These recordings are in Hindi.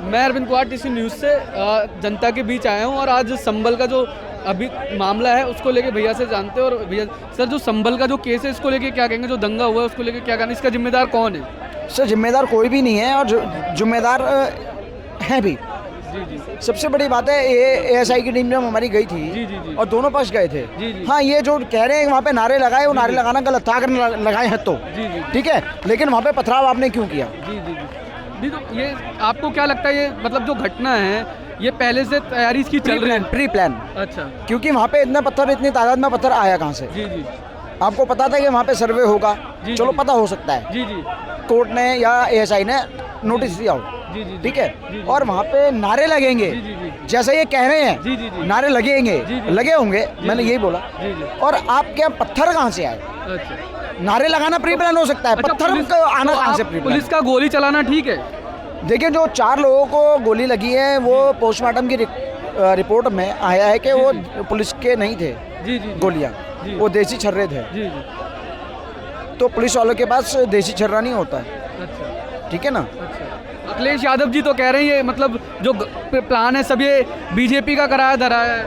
मैं अरविंद कुमार टीसी न्यूज़ से जनता के बीच आया हूँ और आज संभल का जो अभी मामला है उसको लेके भैया से जानते हैं। और भैया सर, जो संभल का जो केस है इसको लेके क्या कहेंगे, जो दंगा हुआ है उसको लेके क्या कहना, इसका जिम्मेदार कौन है? सर जिम्मेदार कोई भी नहीं है और जिम्मेदार हैं भी। जी जी सबसे बड़ी बात है ये एएसआई की टीम जब हमारी गई थी जी जी जी और दोनों पक्ष गए थे। जी जी हाँ, ये जो कह रहे हैं वहाँ पे नारे लगाए, वो नारे लगाना गलत था, अगर लगाए हैं तो जी जी ठीक है, लेकिन वहाँ पे पथराव आपने क्यों किया? जी जी जी। तो ये आपको क्या लगता है, ये मतलब जो घटना है ये पहले से तैयारी इसकी चल रही है? Pre plan. अच्छा। क्योंकि वहाँ पे इतने पत्थर, इतनी तादाद में पत्थर आया कहाँ से? जी जी आपको पता था कि वहाँ पे सर्वे होगा? जी, चलो जी। पता हो सकता है, जी जी कोर्ट ने या एएसआई ने नोटिस दिया हो, जी जी ठीक जी है, जी। और वहाँ पे नारे लगेंगे जी जी जी जैसे ये कह रहे हैं। जी जी जी नारे लगेंगे, जी, जी। लगे होंगे, मैंने जी। यही बोला। जी जी। और आपके यहाँ पत्थर कहाँ से आए? अच्छा। नारे लगाना प्री प्लान हो सकता है, अच्छा, पत्थर पुलिस- को आना तो कहाँ से आप प्री प्लान? पुलिस का गोली चलाना ठीक है? देखिए, जो 4 लोगों को गोली लगी है वो पोस्टमार्टम की रिपोर्ट में आया है कि वो पुलिस के नहीं थे जी जी गोलियां, जी। वो देसी छर्रे थे। जी जी। तो पुलिस वालों के पास देसी छर्रा नहीं होता है, अच्छा ठीक है ना? अच्छा। अखिलेश यादव जी तो कह रहे हैं ये मतलब जो प्लान है सब ये बीजेपी का कराया धरा है।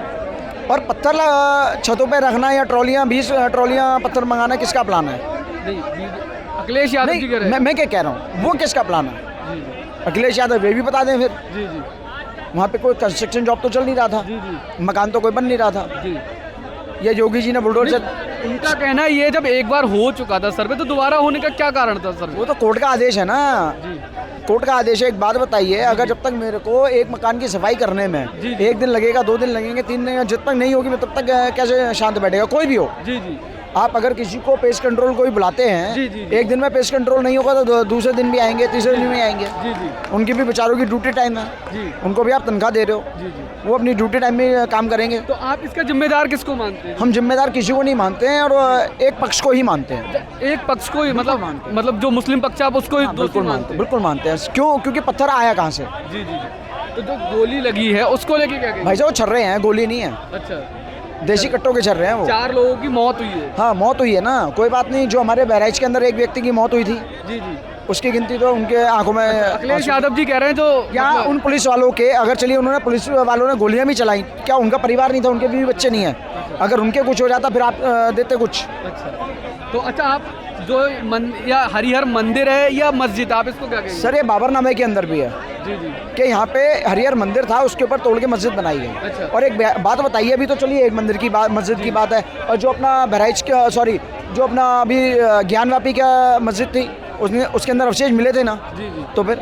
और पत्थर छतों पे रखना या ट्रॉलियां, 20 ट्रॉलियां पत्थर मंगाना किसका प्लान है? नहीं, अखिलेश यादव जी कह रहे नहीं, हैं। मैं क्या कह रहा हूँ, वो किसका प्लान है? जी जी अखिलेश यादव ये भी बता दें फिर। जी जी वहाँ पे कोई कंस्ट्रक्शन जॉब तो चल नहीं रहा था, जी जी मकान तो कोई बन नहीं रहा था। जी। ये योगी जी ने बुलडोजर, उनका कहना है ये जब एक बार हो चुका था सर्वे तो दोबारा होने का क्या कारण था सर्वे? वो तो कोर्ट का आदेश है ना, जी कोर्ट का आदेश है। एक बात बताइए, अगर जब तक मेरे को एक मकान की सफाई करने में जी, जी। 1 दिन लगेगा, 2 दिन लगेंगे, 3 दिन, जब तक नहीं होगी मैं तब तक कैसे शांत बैठेगा कोई भी हो? जी जी आप अगर किसी को पेस्ट कंट्रोल कोई बुलाते हैं, जी, जी, जी। 1 दिन में पेस्ट कंट्रोल नहीं होगा तो दूसरे दिन भी आएंगे, तीसरे दिन भी आएंगे। जी जी उनकी भी बेचारों की ड्यूटी टाइम है, जी उनको भी आप तनख्वाह दे रहे हो, जी जी। वो अपनी ड्यूटी टाइम में काम करेंगे। तो आप इसका जिम्मेदार किसको मानते हैं? हम जिम्मेदार किसी को नहीं मानते हैं और एक पक्ष को ही मानते हैं। एक पक्ष को ही, बिल्कुल मानते हैं। मतलब जो मुस्लिम पक्ष है आप उसको ही हाँ, दोषी मानते हैं? बिल्कुल मानते हैं। क्यों? क्योंकि पत्थर आया कहाँ से? जी जी जी। तो जो गोली लगी है उसको लेके क्या कहेंगे? भाई साहब वो छर्रे हैं, गोली नहीं है, अच्छा, देसी कट्टों के छर्रे हैं वो। 4 लोगों की मौत हुई है। हाँ, मौत हुई है ना, कोई बात नहीं। जो हमारे बहराइच के अंदर एक व्यक्ति की मौत हुई थी, जी जी। उसकी गिनती तो उनके आंखों में अखिलेश आंसू। यादव जी कह रहे हैं जो या मतलब- उन पुलिस वालों के, अगर चलिए उन्होंने पुलिस वालों ने गोलियां भी चलाई, क्या उनका परिवार नहीं था, उनके भी बच्चे नहीं है? अगर उनके कुछ हो जाता फिर आप देते कुछ? अच्छा, तो अच्छा आप जो या हरिहर मंदिर है या मस्जिद, आप इसको क्या कहेंगे? सर ये बाबरनामे के अंदर भी है जी जी कि यहाँ पे हरिहर मंदिर था, उसके ऊपर तोड़ के मस्जिद बनाई गई। अच्छा। और एक बात बताइए, अभी तो चलिए एक मंदिर की बात, मस्जिद की बात है, और जो अपना बहराइच का, सॉरी, जो अपना अभी ज्ञानवापी का मस्जिद थी, उसके अंदर अवशेष मिले थे ना, जी जी। तो फिर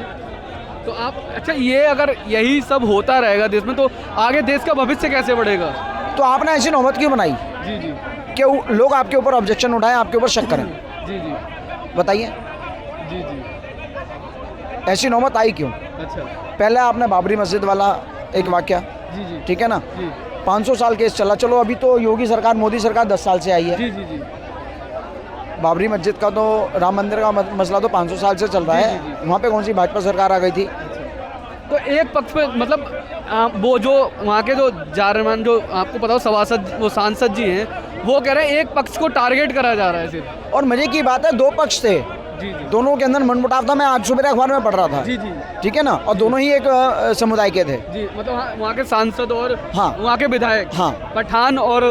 तो आप अच्छा, ये अगर यही सब होता रहेगा देश में तो आगे देश का भविष्य कैसे बढ़ेगा? तो आपने ऐसी नौबत क्यों बनाई जी जी कि लोग आपके ऊपर ऑब्जेक्शन उठाएं, आपके ऊपर शक करें? जी जी बताइए, जी जी। ऐसी नौबत आई क्यों? अच्छा। पहले आपने बाबरी मस्जिद वाला एक वाकया, जी जी ठीक है ना, जी 500 साल केस चला, चलो अभी तो योगी सरकार, मोदी सरकार 10 साल से आई है। जी जी जी बाबरी मस्जिद का तो, राम मंदिर का मसला तो 500 साल से चल रहा जी, है। जी, जी। वहाँ पे कौन सी भाजपा सरकार आ गई थी? तो एक पक्ष पे मतलब वो जो वहाँ के जो जारमान, जो आपको पता हो सभासद, वो सांसद जी हैं, वो कह रहे हैं एक पक्ष को टारगेट करा जा रहा है सिर्फ। और मजे की बात है, 2 पक्ष थे, जी जी दोनों के अंदर मनमुटाव था। मैं आज सुबह अखबार में पढ़ रहा था, जी जी ठीक है ना, और दोनों ही एक समुदाय के थे। जी। मतलब वहाँ के सांसद और हाँ। वहाँ के विधायक, हाँ। पठान और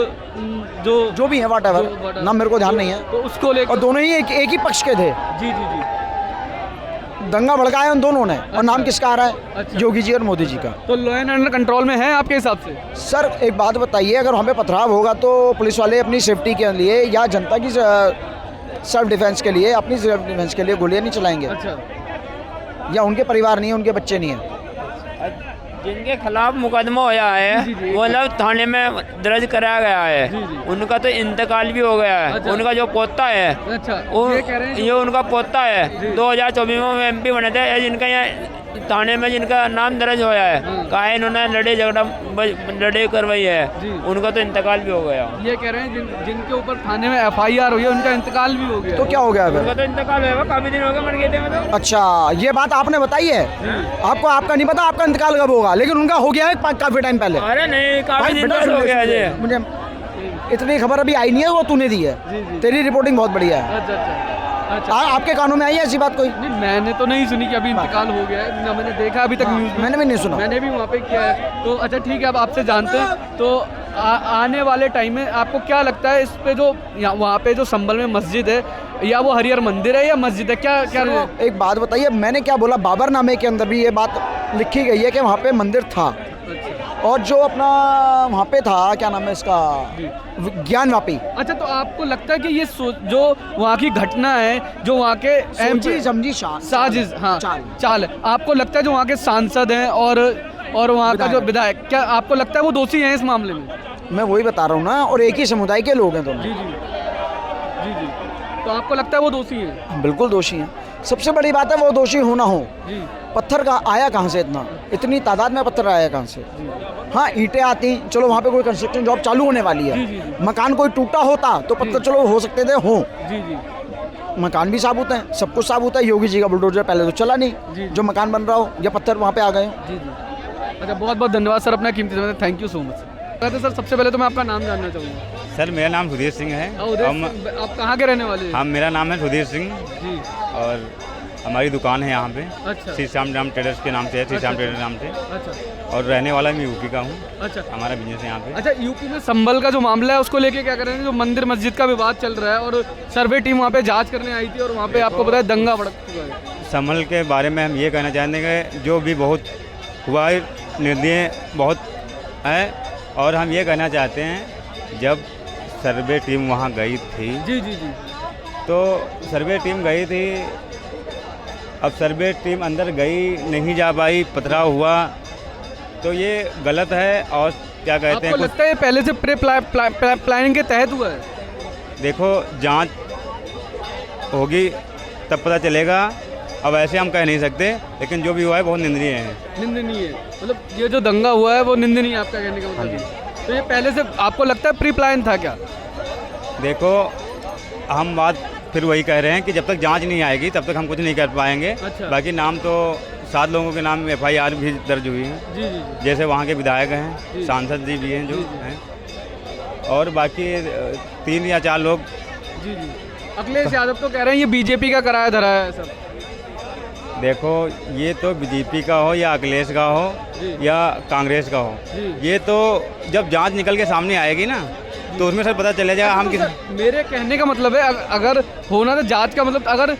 जो जो भी है, वाट जो- नाम मेरे को ध्यान नहीं है, तो उसको लेकर और दोनों ही एक ही पक्ष के थे। जी जी जी। दंगा भड़काया उन दोनों ने, और नाम किसका आ रहा है? अच्छा। योगी जी और मोदी जी का। तो लॉ एंड ऑर्डर कंट्रोल में है आपके हिसाब से? सर एक बात बताइए, अगर वहाँ पे पथराव होगा तो पुलिस वाले अपनी सेफ्टी के लिए या जनता की सेल्फ डिफेंस के लिए, अपनी सेल्फ डिफेंस के लिए गोलियां नहीं चलाएंगे? अच्छा। या उनके परिवार नहीं है, उनके बच्चे नहीं हैं? जिनके खिलाफ मुकदमा होया जी, जी, है वो लोग थाने में दर्ज कराया गया है। जी, जी। उनका तो इंतकाल भी हो गया है। अच्छा। उनका जो पोता है, अच्छा, वो ये कह रहे हैं ये उनका पोता है। जी। 2024 में वो एमपी बने थे। ये जिनका यहाँ थाने में जिनका नाम दर्ज होया है, हाँ। कहा इन्होंने लड़ाई करवाई जी। है, उनका तो इंतकाल भी हो गया। ये कह रहे हैं जिनके ऊपर थाने में FIR हुई है उनका इंतकाल भी हो गया। तो क्या हो गया उनका फिर? तो इंतकाल हुआ, काफी दिन हो गए मर गए थे वो तो। अच्छा, ये बात आपने बताई है? आपको, आपका नहीं पता आपका इंतकाल कब होगा, लेकिन उनका हो गया है काफी टाइम पहले। अरे नहीं, काफी भाई दिन बेटा, हो गया है। मुझे इतनी खबर अभी आई नहीं है, वो तूने दी है। जी, जी। तेरी रिपोर्टिंग बहुत बढ़िया है। अच्छा अच्छा अच्छा। आपके कानों में आई है ऐसी बात कोई? नहीं, मैंने तो नहीं सुनी कि अभी इंतकाल हो गया है, ना मैंने देखा अभी तक न्यूज़ में। मैंने भी नहीं सुना। मैंने भी वहाँ पे किया है। तो अच्छा ठीक है, अब आपसे जानते हैं तो आने वाले टाइम में आपको क्या लगता है, इस पे जो वहाँ पे जो संभल में मस्जिद है, या वो हरिहर मंदिर है या मस्जिद है, क्या क्या एक बात बताइए, मैंने क्या बोला, बाबरनामे के अंदर भी ये बात लिखी गई है कि वहाँ पे मंदिर था। और जो अपना वहाँ पे था, क्या नाम है इसका, ज्ञानवापी। अच्छा, तो आपको लगता है कि ये जो वहाँ की घटना है, जो वहाँ के सोची समझी साजिश, हाँ चाल है, आपको लगता है जो वहाँ के सांसद हैं और वहाँ का जो विधायक, क्या आपको लगता है वो दोषी हैं इस मामले में? मैं वही बता रहा हूँ ना, और एक ही समुदाय के लोग हैं दोनों। जी जी जी जी, तो आपको लगता है वो दोषी हैं? बिल्कुल दोषी हैं। सबसे बड़ी बात है वो दोषी होना हो। जी। पत्थर का आया कहाँ से, इतनी तादाद में पत्थर आया कहाँ से? हाँ, ईंटें आती, चलो वहाँ पे कोई कंस्ट्रक्शन जॉब चालू होने वाली है। जी, जी, जी। मकान कोई टूटा होता तो पत्थर चलो हो सकते थे हो। जी जी, मकान भी साबुत है, सब कुछ साबुत है। योगी जी का बुलडोजर पहले तो चला जी। नहीं, जो मकान बन रहा हो या पत्थर वहाँ पे आ गए। जी जी। अच्छा, बहुत बहुत धन्यवाद सर, अपना कीमती समय, थैंक यू सो मच। कहते सर, सबसे पहले तो मैं आपका नाम जानना चाहूँगा। सर मेरा नाम सुधीर सिंह है। आप कहाँ के रहने वाले हैं? हम मेरा नाम है सुधीर सिंह जी। और हमारी दुकान है यहाँ पे। अच्छा। श्री श्याम राम ट्रेडर्स के नाम से है, श्री श्याम ट्रेडर्स नाम से। अच्छा। और रहने वाला मैं यूपी का हूँ। अच्छा। हमारा बिजनेस है यहाँ पे। अच्छा, यूपी में संभल का जो मामला है उसको लेके क्या कर रहे हैं? जो मंदिर मस्जिद का विवाद चल रहा है और सर्वे टीम वहाँ पे जांच करने आई थी और वहाँ पे आपको पता है दंगा भड़क चुका है। संभल के बारे में हम ये कहना चाहेंगे कि जो भी बहुत हुआ है, निर्णय बहुत है, और हम ये कहना चाहते हैं जब सर्वे टीम वहाँ गई थी, जी जी जी, तो सर्वे टीम गई थी, अब सर्वे टीम अंदर गई, नहीं जा पाई, पथराव हुआ, तो ये गलत है। और क्या कहते हैं, आपको लगता है पहले से प्लानिंग के तहत हुआ है? देखो जांच होगी तब पता चलेगा, अब ऐसे हम कह नहीं सकते, लेकिन जो भी हुआ है बहुत निंदनीय है। निंदनीय है, मतलब ये जो दंगा हुआ है वो निंदनीय है, आपका कहने का मतलब? तो ये पहले से आपको लगता है प्री प्लान था क्या? देखो हम बात फिर वही कह रहे हैं कि जब तक जांच नहीं आएगी तब तक हम कुछ नहीं कर पाएंगे। अच्छा। बाकी नाम तो 7 लोगों के नाम FIR भी दर्ज हुई है। जी जी जी। जैसे वहाँ के विधायक जी। हैं, सांसद जी भी हैं जो जी, जी। हैं, और बाकी 3 या 4 लोग। जी जी। अखिलेश यादव तो कह रहे हैं ये बीजेपी का कराया धरा है सब। देखो ये तो बीजेपी का हो या अखिलेश का हो जी। या कांग्रेस का हो, जी। ये तो जब जांच निकल के सामने आएगी ना तो उसमें सर पता चले जाएगा हम किस। मेरे कहने का मतलब है अगर होना था जांच का, मतलब अगर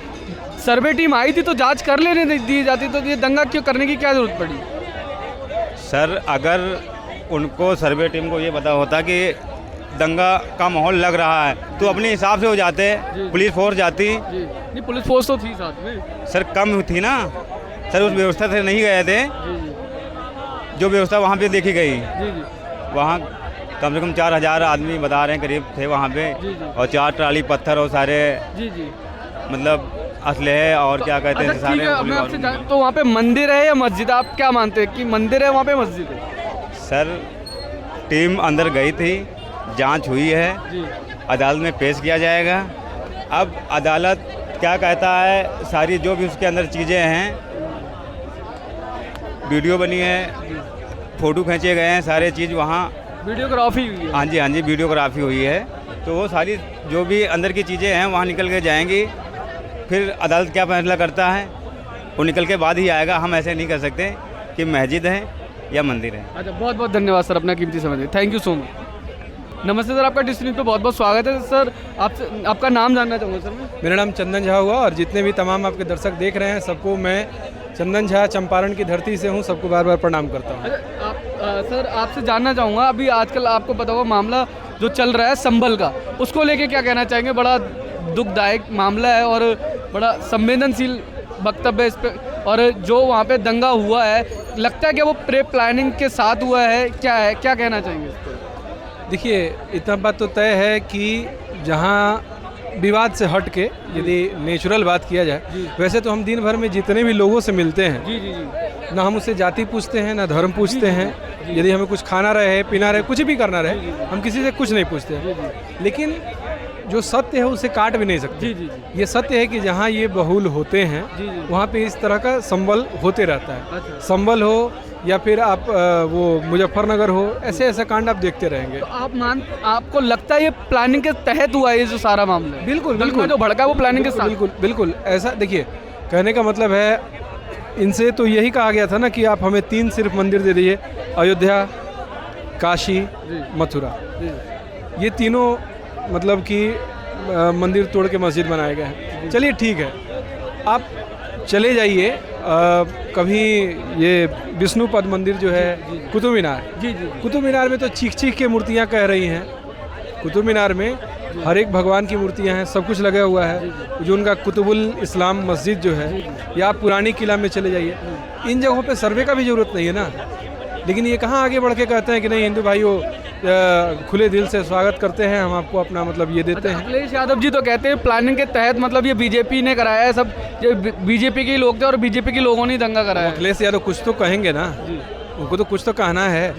सर्वे टीम आई थी तो जांच कर लेने दी जाती, तो ये दंगा क्यों करने की क्या जरूरत पड़ी? सर अगर उनको सर्वे टीम को ये पता होता कि दंगा का माहौल लग रहा है तो अपने हिसाब से हो जाते, जी। पुलिस फोर्स जाती। जी नहीं, पुलिस फोर्स तो थी साथ में। सर कम थी ना सर, उस व्यवस्था से नहीं गए थे। जी जी जो व्यवस्था वहाँ पे देखी गई, जी जी वहाँ कम से कम 4000 आदमी बता रहे हैं करीब थे वहाँ पे, जी, जी। और 4 ट्राली पत्थर और सारे जी जी। मतलब असलहे और क्या कहते हैं अच्छा ठीक है, अब मैं आपसे सारे। तो वहाँ पे मंदिर है या मस्जिद, आप क्या मानते हैं कि मंदिर है वहाँ पे मस्जिद है? सर टीम अंदर गई थी, जांच हुई है, जी अदालत में पेश किया जाएगा। अब अदालत क्या कहता है, सारी जो भी उसके अंदर चीज़ें हैं, वीडियो बनी है, फ़ोटो खींचे गए हैं, सारे चीज़ वहाँ वीडियोग्राफी हुई है। हाँ जी वीडियोग्राफी हुई है, तो वो सारी जो भी अंदर की चीज़ें हैं वहाँ निकल के जाएंगी। फिर अदालत क्या फैसला करता है वो निकल के बाद ही आएगा। हम ऐसे नहीं कर सकते कि मस्जिद है या मंदिर है। अच्छा, बहुत बहुत धन्यवाद सर, अपना कीमती समय, थैंक यू सो मच। नमस्ते सर, आपका डिश न्यूज़ पे बहुत बहुत स्वागत है सर। आपसे आपका नाम जानना चाहूँगा सर मैं। मेरा नाम चंदन झा हुआ, और जितने भी तमाम आपके दर्शक देख रहे हैं सबको मैं चंदन झा चंपारण की धरती से हूँ, सबको बार बार प्रणाम करता हूँ। अच्छा, आप सर आपसे जानना चाहूँगा, अभी आजकल आपको पता होगा मामला जो चल रहा है संभल का, उसको लेके क्या कहना चाहेंगे? बड़ा दुखदायक मामला है और बड़ा संवेदनशील वक्तव्य है इस पर, और जो वहाँ पे दंगा हुआ है, लगता है कि वो प्री प्लानिंग के साथ हुआ है, क्या कहना चाहेंगे इस पर? देखिए, इतना बात तो तय है कि जहाँ विवाद से हट के यदि नेचुरल बात किया जाए, वैसे तो हम दिन भर में जितने भी लोगों से मिलते हैं, जी जी जी, ना हम उससे जाति पूछते हैं ना धर्म पूछते हैं। यदि हमें कुछ खाना रहे, पीना रहे, कुछ भी करना रहे, हम किसी से कुछ नहीं पूछते हैं। लेकिन जो सत्य है उसे काट भी नहीं सकते। जी जी जी। ये सत्य है कि जहाँ ये बहुल होते हैं जी, जी। वहाँ पे इस तरह का संबल होते रहता है। अच्छा। संबल हो या फिर आप वो मुजफ्फरनगर हो, ऐसे ऐसा कांड आप देखते रहेंगे। तो आपको लगता है ये प्लानिंग के तहत हुआ है ये जो सारा मामला है? बिल्कुल दंगा बिल्कुल जो भड़का वो प्लानिंग के साथ? बिल्कुल बिल्कुल ऐसा देखिए, कहने का मतलब है इनसे तो यही कहा गया था ना कि आप हमें 3 सिर्फ मंदिर दे दीजिए, अयोध्या, काशी, मथुरा। ये तीनों मतलब कि मंदिर तोड़ के मस्जिद बनाए गए हैं। चलिए ठीक है, आप चले जाइए कभी ये विष्णुपद मंदिर जो है कुतुब मीनार, जी जी। कुतुब मीनार में तो चीख चीख के मूर्तियाँ कह रही हैं। कुतुब मीनार में हर एक भगवान की मूर्तियाँ हैं, सब कुछ लगा हुआ है। जो उनका कुतुबुल इस्लाम मस्जिद जो है, या आप पुरानी किला में चले जाइए, इन जगहों पे सर्वे का भी ज़रूरत नहीं है ना। लेकिन ये कहाँ आगे बढ़ के कहते हैं कि नहीं हिंदू भाइयों खुले दिल से स्वागत करते हैं, हम आपको अपना मतलब ये देते हैं। अखिलेश यादव जी तो कहते हैं प्लानिंग के तहत, मतलब ये बीजेपी ने कराया है, सब बीजेपी के ही लोग थे और बीजेपी के लोगों ने दंगा कराया है। अखिलेश यादव कुछ तो कहेंगे ना, उनको तो कुछ तो कहना है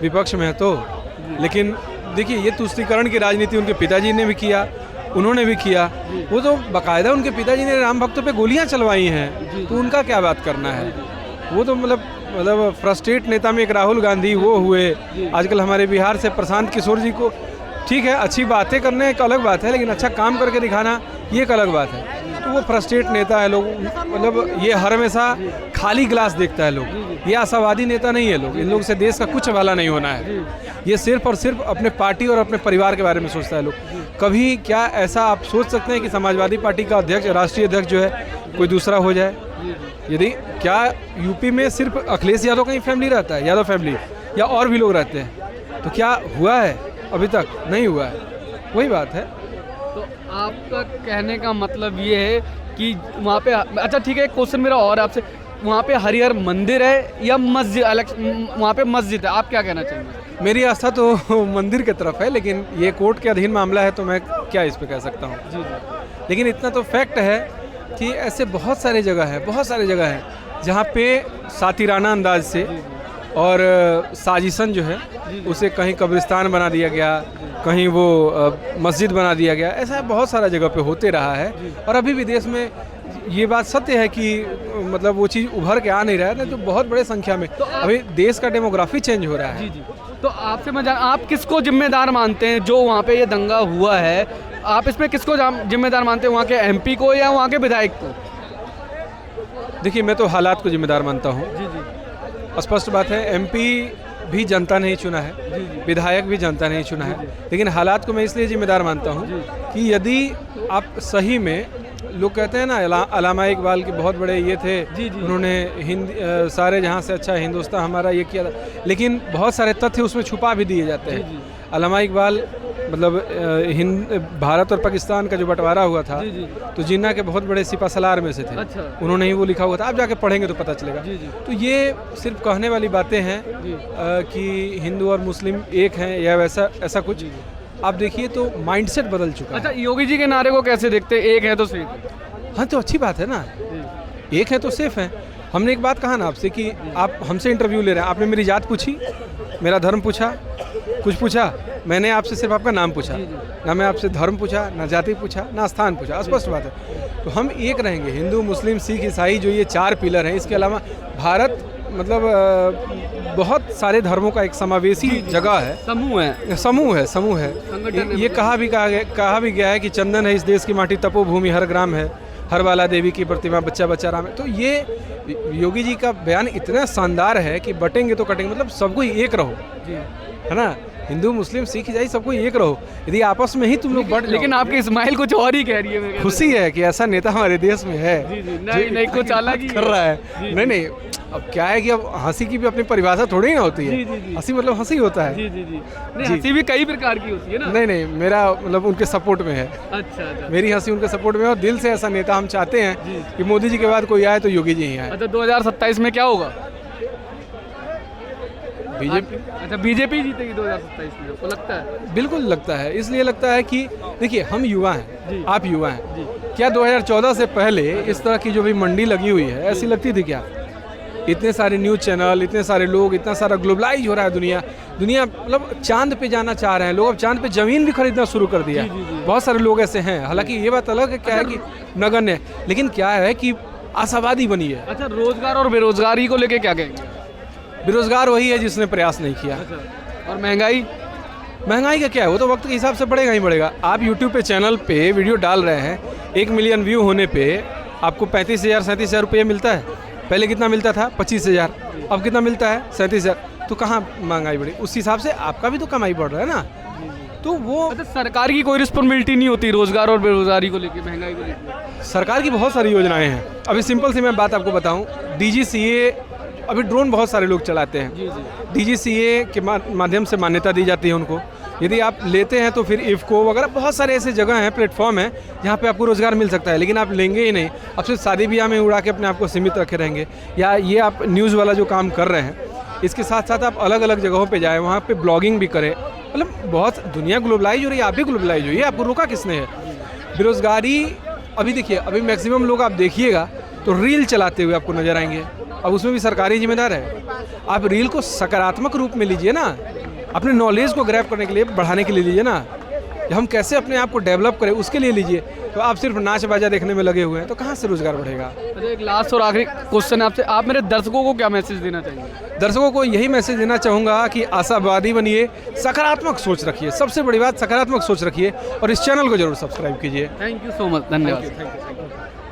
विपक्ष में तो। लेकिन देखिए, ये तुष्टीकरण की राजनीति उनके पिताजी ने भी किया, उन्होंने भी किया। वो तो बाकायदा उनके पिताजी ने राम भक्तों पे गोलियां चलवाई हैं, तो उनका क्या बात करना है। वो तो मतलब फ्रस्ट्रेट नेता में एक राहुल गांधी वो हुए। आजकल हमारे बिहार से प्रशांत किशोर जी को, ठीक है अच्छी बातें करने एक अलग बात है, लेकिन अच्छा काम करके दिखाना ये एक अलग बात है। तो वो फ्रस्ट्रेट नेता है। लोग मतलब ये हर हमेशा खाली गिलास देखता है लोग। ये आशावादी नेता नहीं है लोग। इन लोग से देश का कुछ भला नहीं होना है। ये सिर्फ और सिर्फ अपने पार्टी और अपने परिवार के बारे में सोचता है लोग। कभी क्या ऐसा आप सोच सकते हैं कि समाजवादी पार्टी का अध्यक्ष, राष्ट्रीय अध्यक्ष जो है कोई दूसरा हो जाए? यदि क्या यूपी में सिर्फ अखिलेश यादव का ही फैमिली रहता है, यादव फैमिली, या और भी लोग रहते हैं? तो क्या हुआ है? अभी तक नहीं हुआ है। वही बात है। तो आपका कहने का मतलब ये है कि वहाँ पे, अच्छा ठीक है, एक क्वेश्चन मेरा और आपसे, वहाँ पे हरिहर मंदिर है या मस्जिद, वहाँ पे मस्जिद है, आप क्या कहना चाहेंगे? मेरी आस्था तो मंदिर की तरफ है, लेकिन ये कोर्ट के अधीन मामला है तो मैं क्या इस पे कह सकता हूँ। जी। लेकिन इतना तो फैक्ट है कि ऐसे बहुत सारे जगह है जहाँ पे सातिराना अंदाज से और साजिशन जो है उसे कहीं कब्रिस्तान बना दिया गया, कहीं वो मस्जिद बना दिया गया। ऐसा बहुत सारा जगह पे होते रहा है। और अभी भी देश में ये बात सत्य है कि मतलब वो चीज़ उभर के आ नहीं रहा है ना, तो बहुत बड़े संख्या में अभी देश का डेमोग्राफी चेंज हो रहा है। जी। तो आपसे मैं आप किसको जिम्मेदार मानते हैं जो वहाँ पे ये दंगा हुआ है? आप इसमें किसको जिम्मेदार मानते हैं, वहाँ के एमपी को या वहाँ के विधायक को? देखिए, मैं तो हालात को जिम्मेदार मानता हूँ। जी। स्पष्ट बात है, एमपी भी जनता नहीं चुना है, विधायक भी जनता नहीं चुना है। लेकिन हालात को मैं इसलिए जिम्मेदार मानता हूँ कि यदि आप सही में, लोग कहते हैं ना अलामा इकबाल के बहुत बड़े ये थे, उन्होंने सारे जहाँ से अच्छा हिंदुस्तान हमारा ये किया था, लेकिन बहुत सारे तथ्य उसमें छुपा भी दिए जाते हैं। अलामा इकबाल मतलब भारत और पाकिस्तान का जो बंटवारा हुआ था, तो जिन्ना के बहुत बड़े सिपासलार में से थे। अच्छा। उन्होंने ही वो लिखा हुआ था, आप जाके पढ़ेंगे तो पता चलेगा। तो ये सिर्फ कहने वाली बातें हैं कि हिंदू और मुस्लिम एक हैं या वैसा ऐसा कुछ। आप देखिए तो माइंडसेट बदल चुका है। अच्छा, योगी जी के नारे को कैसे देखते हैं, एक है तो सेफ? हाँ, तो अच्छी बात है ना, एक है तो सेफ है। हमने एक बात कहा ना आपसे कि आप हमसे इंटरव्यू ले रहे हैं, आपने मेरी जात पूछी, मेरा धर्म पूछा, कुछ पूछा? मैंने आपसे सिर्फ आपका नाम पूछा, ना मैं आपसे धर्म पूछा, ना जाति पूछा, ना स्थान पूछा। स्पष्ट बात है। तो हम एक रहेंगे, हिंदू मुस्लिम सिख ईसाई, जो ये 4 पिलर हैं। इसके अलावा भारत मतलब बहुत सारे धर्मों का एक समावेशी जगह है, समूह है। ये कहा भी गया है कि चंदन है इस देश की माटी, तपोभूमि हर ग्राम है, हर बाला देवी की प्रतिमा, बच्चा बच्चा राम है। तो ये योगी जी का बयान इतना शानदार है कि बटेंगे तो कटेंगे, मतलब सबको एक रहो, है ना। हिंदू मुस्लिम सिख ईसाई सबको एक रहो। यदि आपस में ही तुम लोग बढ़, लेकिन आपकी स्माइल कुछ और ही कह रही है। खुशी है कि ऐसा नेता हमारे देश में है। नहीं, कुछ अलग ही कर रहा है। नहीं, अब क्या है कि अब हंसी की भी अपनी परिभाषा थोड़ी ना होती है। हंसी मतलब हंसी होता है। हंसी भी कई प्रकार की होती है ना। नहीं, मेरा मतलब उनके सपोर्ट में है। अच्छा। मेरी हंसी उनके सपोर्ट में है, और दिल से ऐसा नेता हम चाहते हैं कि मोदी जी के बाद कोई आए तो योगी जी ही आए। अच्छा, 2027 में क्या होगा? बीजेपी। अच्छा, बीजेपी जीतेगी 2027 में, आपको लगता है? बिल्कुल लगता है। इसलिए लगता है कि देखिए, हम युवा हैं, आप युवा हैं। क्या 2014 से पहले इस तरह की जो भी मंडी लगी हुई है, ऐसी लगती थी क्या? इतने सारे न्यूज़ चैनल, इतने सारे लोग, इतना सारा ग्लोबलाइज हो रहा है दुनिया मतलब चांद पे जाना चाह रहे हैं लोग। अब चांद पे ज़मीन भी खरीदना शुरू कर दिया है। बहुत सारे लोग ऐसे हैं। हालांकि ये बात अलग है क्या है कि नगण्य है, लेकिन क्या है कि आशावादी बनी है। अच्छा, रोजगार और बेरोजगारी को लेके क्या कहेंगे? बेरोजगार वही है जिसने प्रयास नहीं किया। और महंगाई? महंगाई का क्या है, वो तो वक्त के हिसाब से बढ़ेगा ही बढ़ेगा। आप यूट्यूब पे चैनल पे वीडियो डाल रहे हैं, 1 मिलियन व्यू होने पे आपको 35,000 37,000 रुपये मिलता है। पहले कितना मिलता था? 25,000। अब कितना मिलता है? 37,000। तो कहाँ महंगाई बढ़ी? उस हिसाब से आपका भी तो कमाई बढ़ रहा है ना। तो वो अच्छा, सरकार की कोई रिस्पॉन्सिबिलिटी नहीं होती रोजगार और बेरोजगारी को लेके, महंगाई को लेके? सरकार की बहुत सारी योजनाएं हैं। अभी सिंपल सी मैं बात आपको बताऊं, DGCA, अभी ड्रोन बहुत सारे लोग चलाते हैं। DGCA के माध्यम से मान्यता दी जाती है उनको। यदि आप लेते हैं तो फिर इफ़को वगैरह बहुत सारे ऐसे जगह हैं, प्लेटफॉर्म हैं जहाँ पे आपको रोज़गार मिल सकता है। लेकिन आप लेंगे ही नहीं, अब सिर्फ शादी ब्याह में उड़ा के अपने आप को सीमित रखे रहेंगे। या ये आप न्यूज़ वाला जो काम कर रहे हैं, इसके साथ साथ आप अलग अलग जगहों पे जाएँ, वहाँ पे ब्लॉगिंग भी करें। मतलब बहुत दुनिया ग्लोबलाइज हो रही है, आप भी ग्लोबलाइज हो, ये आपको रोका किसने है? बेरोज़गारी अभी देखिए, अभी मैक्सिमम लोग आप देखिएगा तो रील चलाते हुए आपको नज़र आएंगे। अब उसमें भी सरकारी जिम्मेदार है। आप रील को सकारात्मक रूप में लीजिए ना, अपने नॉलेज को ग्रैब करने के लिए, बढ़ाने के लिए लीजिए ना। हम कैसे अपने आप को डेवलप करें उसके लिए लीजिए। तो आप सिर्फ नाच बाजा देखने में लगे हुए हैं तो कहाँ से रोज़गार बढ़ेगा? अच्छा, एक लास्ट और आखिरी क्वेश्चन है आपसे, आप मेरे दर्शकों को क्या मैसेज देना चाहेंगे? दर्शकों को यही मैसेज देना चाहूँगा कि आशावादी बनिए, सकारात्मक सोच रखिए। सबसे बड़ी बात, सकारात्मक सोच रखिए और इस चैनल को जरूर सब्सक्राइब कीजिए। थैंक यू सो मच, धन्यवाद। Thank you.